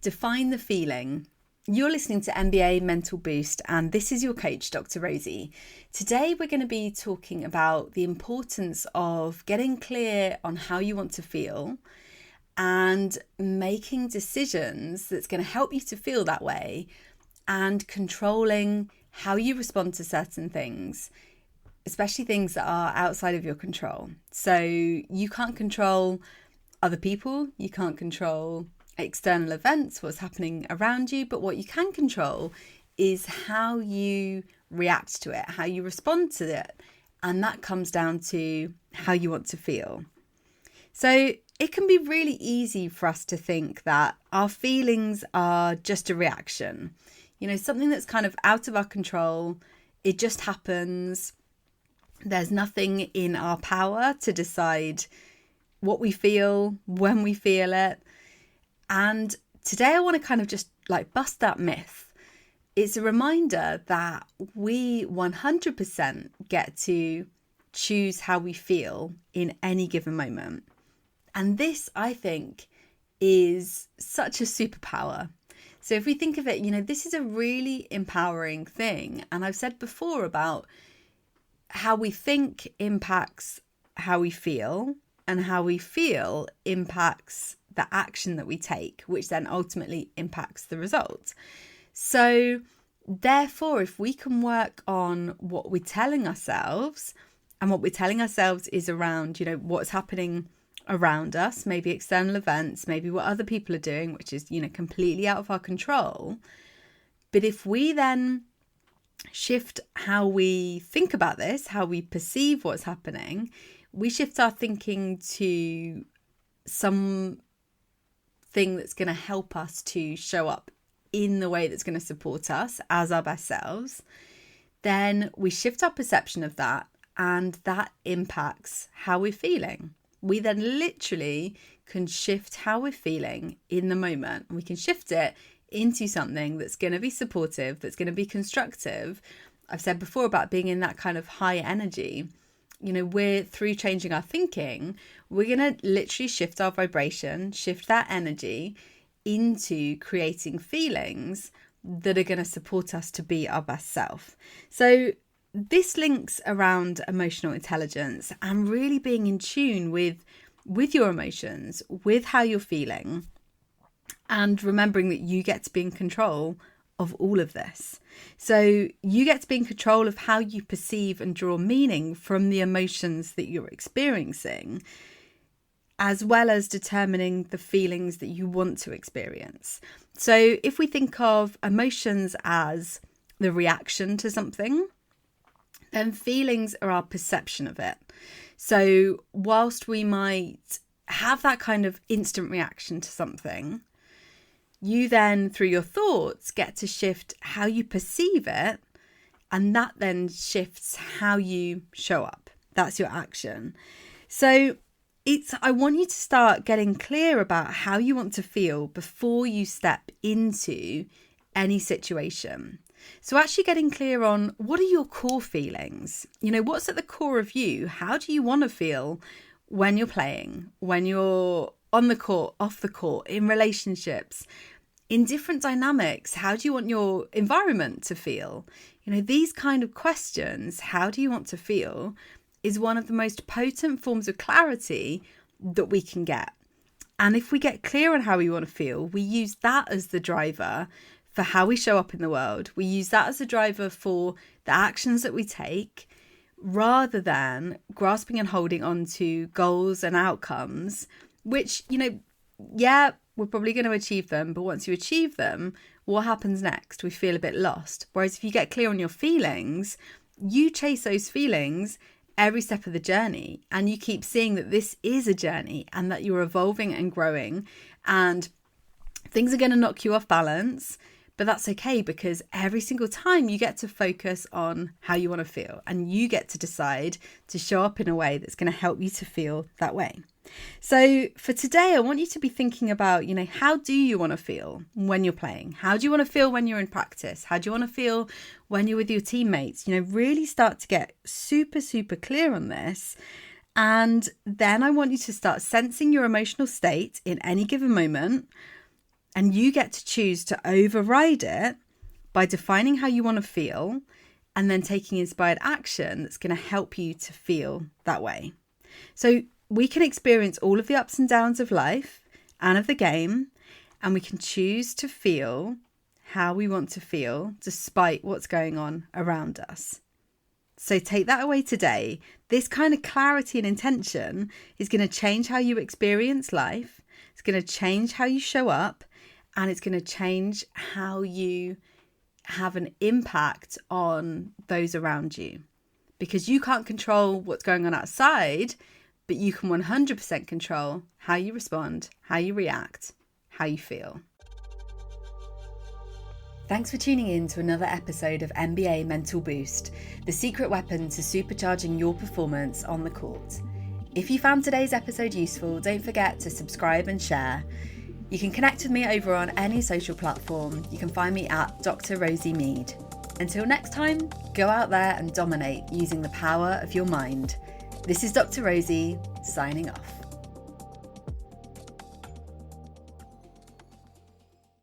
define the feeling. You're listening to MBA Mental Boost, and this is your coach, Dr. Rosie. Today, we're going to be talking about the importance of getting clear on how you want to feel and making decisions that's going to help you to feel that way and controlling how you respond to certain things, especially things that are outside of your control. So you can't control other people, you can't control external events, what's happening around you, but what you can control is how you react to it, how you respond to it, and that comes down to how you want to feel. So it can be really easy for us to think that our feelings are just a reaction, something that's kind of out of our control. It just happens. There's nothing in our power to decide what we feel, when we feel it. And today I want to kind of just bust that myth. It's a reminder that we 100% get to choose how we feel in any given moment. And this, I think, is such a superpower. So if we think of it, this is a really empowering thing. And I've said before about how we think impacts how we feel, and how we feel impacts the action that we take, which then ultimately impacts the result. So therefore, if we can work on what we're telling ourselves, and what we're telling ourselves is around, what's happening around us, maybe external events, maybe what other people are doing, which is, completely out of our control. But if we then shift how we think about this, how we perceive what's happening, we shift our thinking to something that's going to help us to show up in the way that's going to support us as our best selves, then we shift our perception of that, and that impacts how we're feeling. We then literally can shift how we're feeling in the moment. We can shift it into something that's going to be supportive, that's going to be constructive. I've said before about being in that kind of high energy. We're through changing our thinking, we're going to literally shift our vibration, shift that energy into creating feelings that are going to support us to be our best self. So this links around emotional intelligence and really being in tune with your emotions, with how you're feeling, and remembering that you get to be in control of all of this. So you get to be in control of how you perceive and draw meaning from the emotions that you're experiencing, as well as determining the feelings that you want to experience. So if we think of emotions as the reaction to something, then feelings are our perception of it. So whilst we might have that kind of instant reaction to something, you then, through your thoughts, get to shift how you perceive it, and that then shifts how you show up. That's your action. So I want you to start getting clear about how you want to feel before you step into any situation. So actually getting clear on what are your core feelings? What's at the core of you? How do you want to feel when you're playing, when you're on the court, off the court, in relationships, in different dynamics? How do you want your environment to feel? These kind of questions, how do you want to feel, is one of the most potent forms of clarity that we can get. And if we get clear on how we want to feel, we use that as the driver for how we show up in the world. We use that as a driver for the actions that we take, rather than grasping and holding on to goals and outcomes, which, we're probably going to achieve them. But once you achieve them, what happens next? We feel a bit lost. Whereas if you get clear on your feelings, you chase those feelings every step of the journey, and you keep seeing that this is a journey and that you're evolving and growing, and things are going to knock you off balance. But that's okay, because every single time you get to focus on how you want to feel, and you get to decide to show up in a way that's going to help you to feel that way. So for today, I want you to be thinking about, how do you want to feel when you're playing? How do you want to feel when you're in practice? How do you want to feel when you're with your teammates? Really start to get super, super clear on this. And then I want you to start sensing your emotional state in any given moment. And you get to choose to override it by defining how you want to feel and then taking inspired action that's going to help you to feel that way. So we can experience all of the ups and downs of life and of the game, and we can choose to feel how we want to feel despite what's going on around us. So take that away today. This kind of clarity and intention is going to change how you experience life. It's going to change how you show up, and it's going to change how you have an impact on those around you. Because you can't control what's going on outside, but you can 100% control how you respond, how you react, how you feel. Thanks for tuning in to another episode of MBA Mental Boost, the secret weapon to supercharging your performance on the court. If you found today's episode useful, don't forget to subscribe and share. You can connect with me over on any social platform. You can find me at Dr Rosie Mead. Until next time, go out there and dominate using the power of your mind. This is Dr Rosie, signing off.